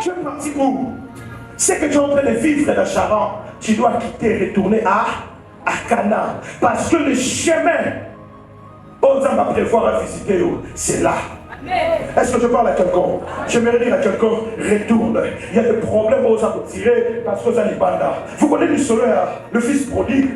Tu es parti où? C'est que tu es en train de vivre dans Charan. Tu dois quitter, retourner à Canaan. Parce que le chemin, on va prévoir à visiter, c'est là. Est-ce que je parle à quelqu'un? J'aimerais dire à quelqu'un, retourne. Il y a des problèmes aux à tirer parce que ça n'est pas là. Vous connaissez l'histoire, le fils prodigue.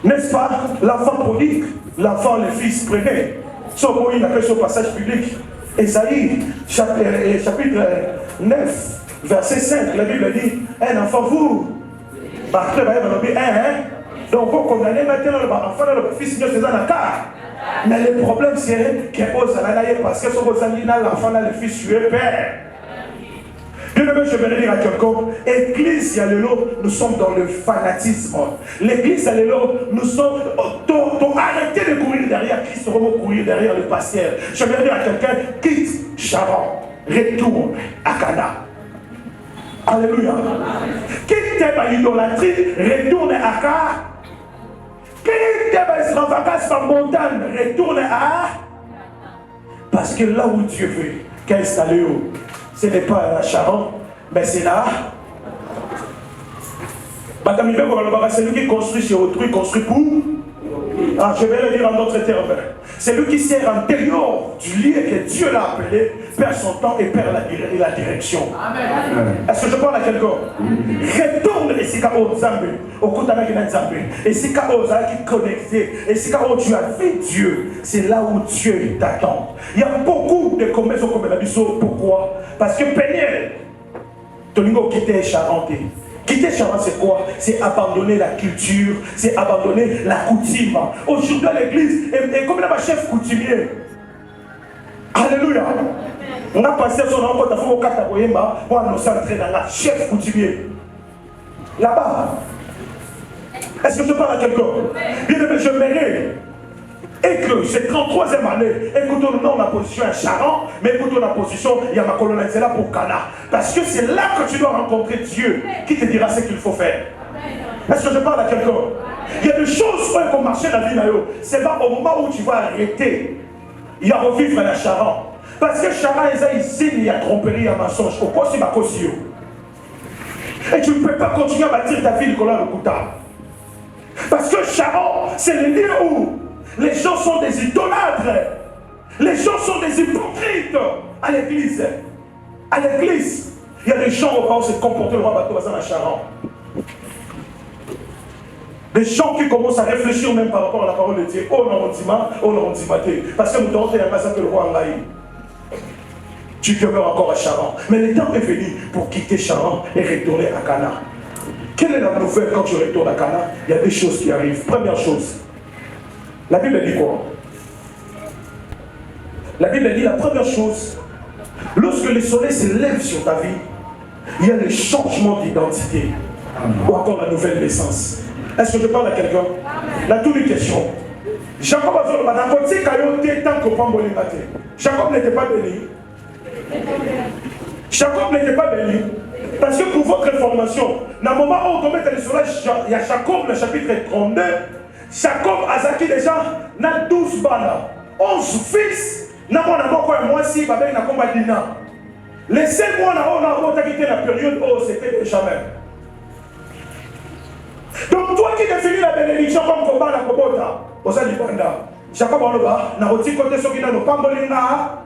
N'est-ce pas? L'enfant prodigue, l'enfant, le fils premier. Sauf qu'il appelle ce passage public. Ésaïe, chapitre 9, verset 5, la Bible dit, un enfant vous. Donc vous condamnez maintenant l'enfant, le fils de César Nakar. Mais le problème c'est que parce que l'enfant le fils tu es père. Bien aimé, je vais dire à quelqu'un, Église Alléluia, nous sommes dans le fanatisme. L'Église Alléluia, nous sommes arrêtez de courir derrière Christ, on va courir derrière le pasteur. Je vais dire à quelqu'un, quitte Charan, retourne à Canaan. Alléluia. Quitte l'idolâtrie, retourne à Canaan. Quitte l'extravagance par montagne, retourne à. Parce que là où Dieu veut qu'installer, ce n'est pas à Charan, mais c'est là. C'est lui qui construit chez autrui, construit pour. Ah, je vais le dire en d'autres termes. C'est lui qui sert en dehors du lieu que Dieu l'a appelé, perd son temps et perd la direction. Amen. Est-ce que je parle à quelqu'un? Retourne et c'est au Zambé, au Kotana Zambé, et c'est au qui connecté, et c'est où tu as vu Dieu, c'est là où Dieu t'attend. Il y a beaucoup de commerces comme la Bissau. Pourquoi? Parce que Péniel, Tolingo quittait Charenté. Quitter Charan, c'est quoi? C'est abandonner la culture, c'est abandonner la coutume. Aujourd'hui, l'église est comme un chef coutumier. Alléluia. On a passé son nom quand on a centré dans la chef coutumier. Là-bas. Est-ce que je parle à quelqu'un? Bien aimé, je mérite. Et que cette 33e année, écoutons non la position à Charan, mais écoutons la position, il y a ma colonne, c'est là pour Cana. Parce que c'est là que tu dois rencontrer Dieu qui te dira ce qu'il faut faire. Est-ce que je parle à quelqu'un? Il y a des choses qui vont marcher dans la vie. C'est pas au moment où tu vas arrêter, il y a revivre la Charan. Parce que Charan, il y a tromperie, il y a mensonge. Pourquoi c'est ma cause? Et tu ne peux pas continuer à bâtir ta vie, Nicolas Lokuta. Parce que Charan, c'est le lieu où les gens sont des idolâtres. Les gens sont des hypocrites à l'église. À l'église, il y a des gens où on se comporter le roi bateau dans la Charan. Des gens qui commencent à réfléchir même par rapport à la parole de Dieu. Oh non, on dit maté. Parce que nous devons faire un passage que le roi Ngaï. Tu demeures encore à Charan. Mais le temps est venu pour quitter Charan et retourner à Canaan. Quelle est la nouvelle quand tu retournes à Canaan? Il y a des choses qui arrivent. Première chose. La Bible dit quoi? La Bible dit la première chose, lorsque le soleil se lève sur ta vie, il y a le changement d'identité ou encore la nouvelle naissance. Est-ce que je parle à quelqu'un? La toute une question. Jacob a dit Jacob n'était pas béni. Jacob n'était pas béni. Parce que pour votre information, dans le moment où on tombe dans le soleil, il y a Jacob, le chapitre 32. Jacob Azaki déjà na 12 bana, 11 fils, na moi si babé na komba dina. Les seuls mois on a quitté la période où c'était jamais. Donc toi qui définis la bénédiction comme combat la kobota, osa libanda. Jacob oloba na roti côté soki na no pambolinga.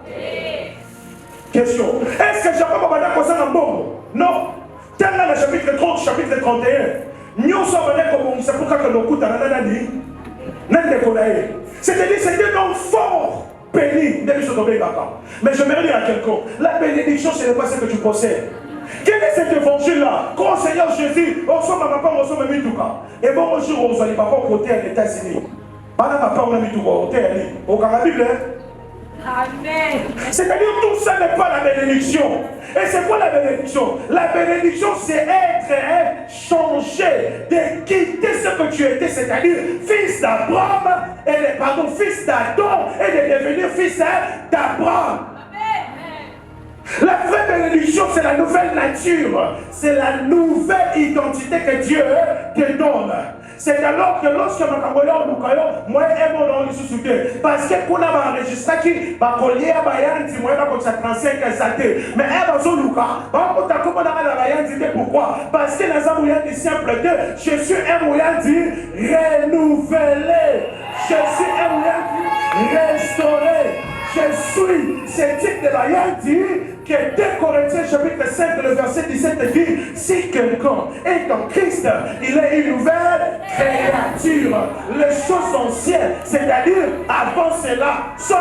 Question. Est-ce que Jacob a dit ça na bongo? Non. Dans le chapitre 30, chapitre 31. Nous sommes comme c'est pour ça que nous coûtons c'est-à-dire c'était un homme fort béni. Mais je me dire à quelqu'un, la bénédiction ce n'est pas ce que tu possèdes. Quel est cet évangile-là? Quand Seigneur Jésus, on s'en va pas, on s'en va mis tout cas. Et bon, un jour, on va aller pas côté aux États-Unis. Pendant ma part, on a mis tout côté au Bible. Amen. C'est-à-dire tout ça n'est pas la bénédiction. Et c'est quoi la bénédiction? La bénédiction c'est être changé, de quitter ce que tu étais, c'est-à-dire fils d'Abraham, fils d'Adam, et de devenir fils d'Abraham. La vraie bénédiction c'est la nouvelle nature, c'est la nouvelle identité que Dieu te donne. C'est alors que lorsque je moi, je mon sous-souté. Parce que pour avoir enregistré qui va coller à Bayanti, moi, je vais 35 exalté. Mais elle va sur Luca. Pourquoi? Parce que dans un moyen de simple que je suis un moyen de renouveler. Je suis un moyen de restaurer. Je suis ce type de Bayanti que 2 Corinthiens chapitre 5, le verset 17 dit, si quelqu'un est en Christ, il est une nouvelle créature. Les choses anciennes, c'est-à-dire avant cela, sont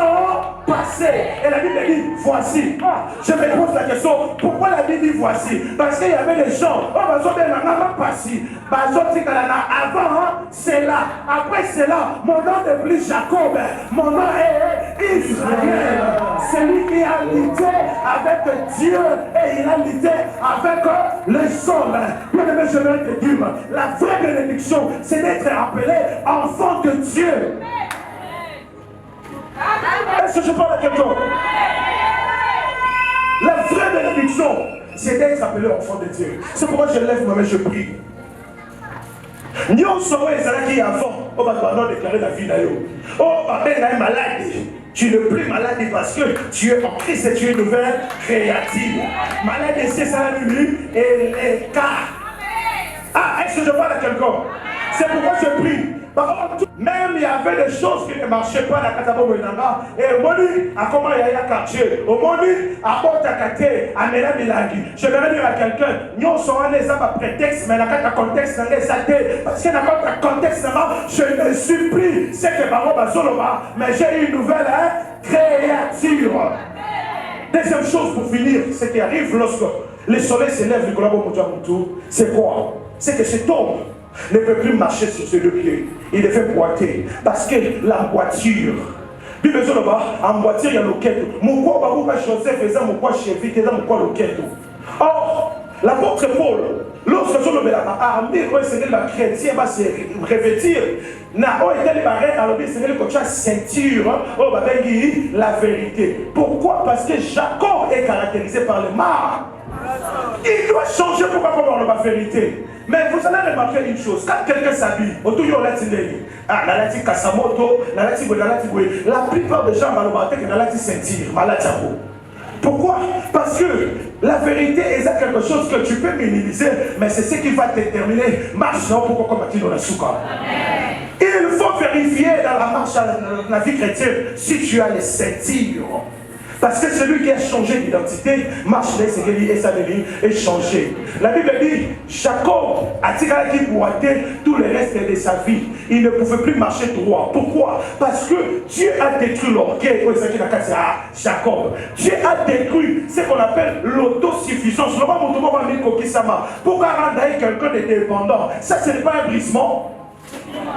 passées. Et la Bible dit, voici. Je me pose la question, pourquoi la Bible dit voici? Parce qu'il y avait des gens, avant cela, après cela, mon nom n'est plus Jacob, mon nom est Israël. Celui qui a lutté avec Dieu et il a lutté avec les hommes. Bien-aimé, je vais te dire, la vraie bénédiction, c'est d'être appelé enfant de Dieu. Est-ce que je parle à quelqu'un? La vraie bénédiction, c'est d'être appelé enfant de Dieu. C'est pourquoi je lève ma main, je prie. Nous sommes les enfants, on va déclarer la vie d'ailleurs. Oh, papa est malade. Tu n'es plus malade parce que tu es en Christ et tu es une nouvelle créative. Malade, c'est ça la Bible et les cas. Ah, est-ce que je parle à quelqu'un? C'est pourquoi je prie. Même il y avait des choses qui ne marchaient pas dans la Katabo Wenanga. Et au Moni, à comment il y a un quartier. Au Moni, à Botakate, à Mela Milagi. Je vais dire à quelqu'un, nous sommes les hommes à prétexte, mais dans le contexte, dans les athées. Parce que dans le contexte, je me supplie. C'est que Barob a Zoloma, mais j'ai une nouvelle créature. Deuxième chose pour finir, ce qui arrive lorsque le soleil s'élève du Kolabo Moudjamoutou, c'est quoi? C'est que cet homme ne peut plus marcher sur ses 2 pieds. Il devait boiter. Parce que la voiture, en voiture, il y a le quête. Mon quoi, Joseph faisait mon quoi, Chevy, faisait mon quoi, le quête. Or, l'apôtre Paul, lorsque je le mets à armée, c'est la chrétien va se revêtir. Na o était les barrettes, alors c'est le coach ceinture, la vérité. Pourquoi? Parce que Jacob est caractérisé par le mal. Il doit changer pour avoir la vérité. Mais vous allez remarquer une chose, quand quelqu'un s'habille, autour de la Kasamoto, la plupart des gens vont la ceinture, pourquoi? Parce que la vérité est quelque chose que tu peux minimiser, mais c'est ce qui va te déterminer. Marche pour combattre dans la souka. Il faut vérifier dans la marche dans la vie chrétienne si tu as les ceintures. Parce que celui qui a changé d'identité, marche et sa vie est changé. La Bible dit, Jacob a tiré qui boitait tout le reste de sa vie. Il ne pouvait plus marcher droit. Pourquoi? Parce que Dieu a détruit l'orgueil. Jacob. Dieu a détruit ce qu'on appelle l'autosuffisance. Pour rendre quelqu'un de dépendant. Ça, ce n'est pas un brisement.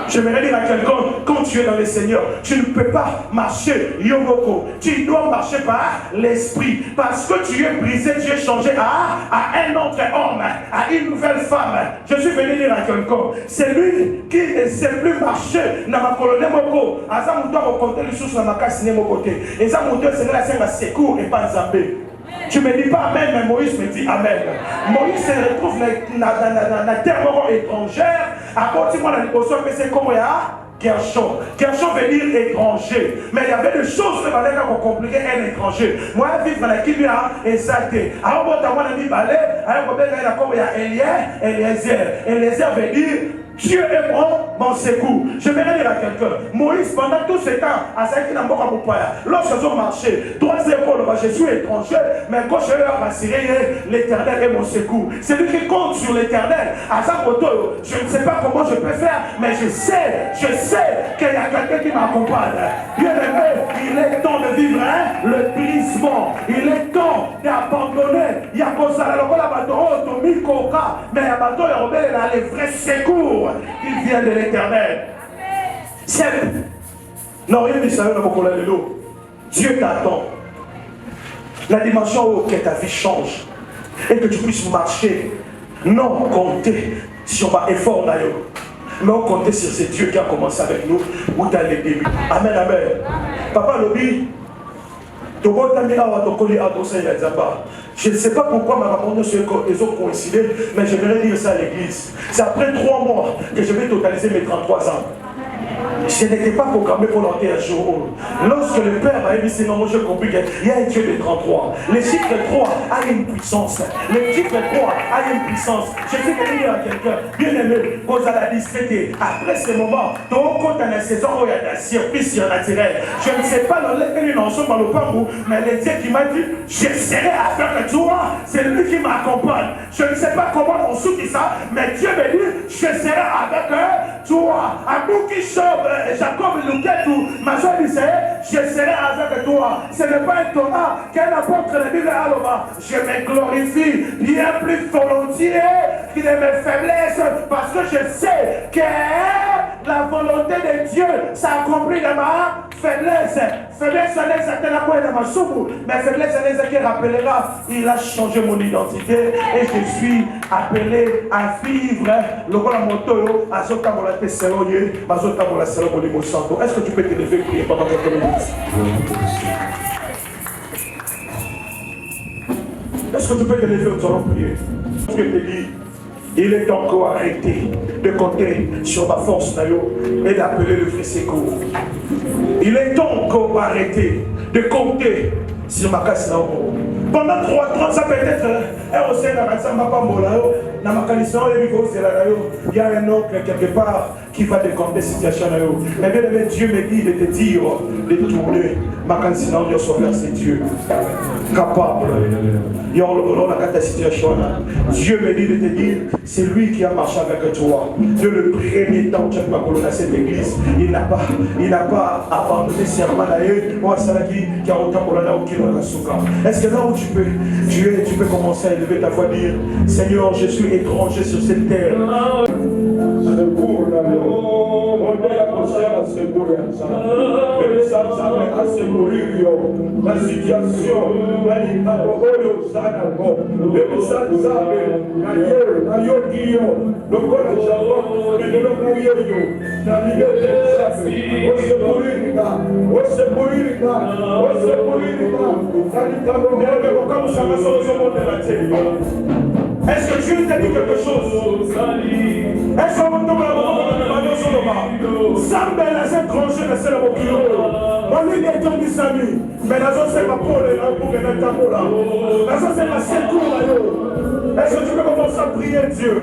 J'aimerais dire à quelqu'un, quand tu es dans le Seigneur, tu ne peux pas marcher yomoko. Tu dois marcher par l'esprit. Parce que tu es brisé, tu es changé à un autre homme, à une nouvelle femme. Je suis venu dire à quelqu'un, c'est lui qui ne sait plus marcher dans ma colonne moko. Azamuto a compté les choses dans ma casse côté. Et Azamuto, c'est la scène à secours et pas Zambé. Tu ne me dis pas Amen, mais Moïse me dit Amen. Moïse se retrouve dans la terre étrangère. À côté de moi, c'est comme Gershon. Gershon veut dire étranger. Mais il y avait des choses qui valaient compliquer un étranger. Moi, je vis dans la Kibia exalté. Alors, moi, je dis balai. Alors, il y a Eliezer. Eliezer veut dire Dieu est mon secours. Je vais dire à quelqu'un. Moïse, pendant tout ce temps, à ce qu'il a lorsque ils ont marché, 3 épaules, je suis étranger, mais quand je leur assuré, l'éternel est mon secours. C'est lui qui compte sur l'éternel. À sa photo, je ne sais pas comment je peux faire, mais je sais qu'il y a quelqu'un qui m'accompagne. Bien aimé, il est temps de vivre le brisement. Il est temps d'abandonner. Il y a comme ça, mais il y a les vrais secours. Il vient de l'éternel. C'est non, il dit ça dans mon collègue de l'eau. Dieu t'attend. La dimension où ta vie change et que tu puisses marcher, non compter sur ma effort d'ailleurs, mais on compter sur ce Dieu qui a commencé avec nous ou dans les débuts. Amen, amen. Papa Lobi, tu vois ta mère à ton collier à ton Seigneur Zamba. Je ne sais pas pourquoi ma maman les ont coïncidé, mais j'aimerais dire ça à l'église. C'est après 3 mois que je vais totaliser mes 33 ans. Je n'étais pas programmé pour l'enterrer un jour. Lorsque le Père m'a dit, c'est non, moi j'ai compris qu'il y a un Dieu de 33. Le chiffre 3 a une puissance. Le chiffre 3 a une puissance. Je sais que dire à quelqu'un, bien aimé, vous allez discréter. Après ce moment, ton compte à la saison où il y a un surprise surnaturel. Je ne sais pas dans lesquels ils en sont dans le pambou, mais le Dieu qui m'a dit, je serai avec toi. C'est lui qui m'accompagne. Je ne sais pas comment on soutient ça, mais Dieu me dit, je serai avec toi. À bout qui sauve. Jacob Luketu, ma soeur disait, je serai avec toi. Ce n'est pas un Torah qu'un apôtre de la Bible à l'Oma. Je me glorifie bien plus volontiers que de mes faiblesses, parce que je sais que la volonté de Dieu s'accomplit dans ma faiblesse. Faiblesse, c'est certainement pas dans ma soupe, mais faiblesse, c'est qui rappellera. Il a changé mon identité et je suis appelé à vivre le rôle à moto, à Zota Molate Seloye, à Zota Molate Seloye. Est-ce que tu peux te lever et prier pendant quelques minutes? Est-ce que tu peux te lever et prier? Je te dis, il est encore arrêté de compter sur ma force et d'appeler le Frisséco. Il est encore arrêté de compter sur ma casse. Pendant 3 ans, ça peut être il y a un oncle quelque part qui va décompter cette situation. Mais bien aimé, Dieu me dit de te dire de tourner ma candidature de sauver, c'est Dieu capable. Dieu me dit de te dire, c'est lui qui a marché avec toi. De le premier temps, tu as colonné cette église, il n'a pas abandonné serment qui a autant pour la. Est-ce que là où tu peux commencer à élever ta voix, dire, Seigneur, je suis étranger sur cette terre. La situation, est-ce que Dieu t'a dit quelque chose? Est-ce qu'on va tomber à la étranger, mais c'est le mot. On lui dit du Sami, mais la zone c'est pas pour les gens pour venir à là. La zone c'est pas secours là. Est-ce que tu peux commencer à prier Dieu?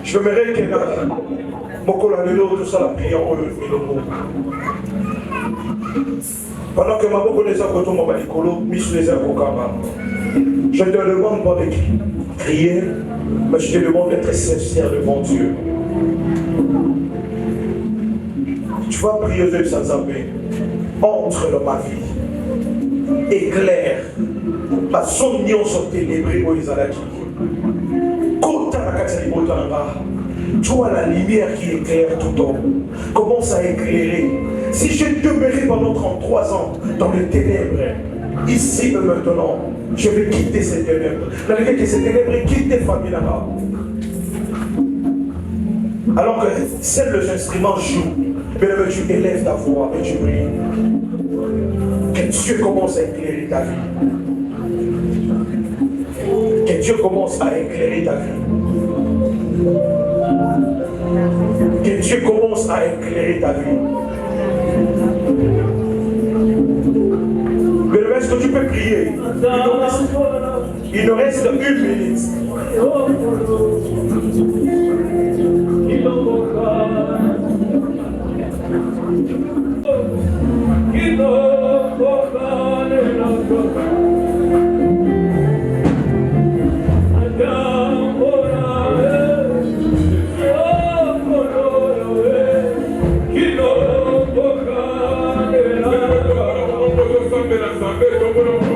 Je me réveille tout ça la prière en pendant que ma beaucoup les avocats m'ont dit mis les avocats. Je te demande pas de crier, mais je te demande d'être sincère devant Dieu. Tu vas prier Dieu sans zapper. Entre dans ma vie. Éclaire. Ma somnion sont ténébrés au Isalaki. Tu vois la lumière qui éclaire tout le temps. Commence à éclairer. Si je demeurais pendant 33 ans dans les ténèbres, ici et maintenant, je vais quitter ces ténèbres. La vérité que ces ténèbres quittent tes familles là-bas. Alors que seuls les instruments jouent, mais tu élèves ta voix et tu pries. Que Dieu commence à éclairer ta vie. Que Dieu commence à éclairer ta vie. Que Dieu commence à éclairer ta vie. prier. Il nous reste 1 minute. Sambe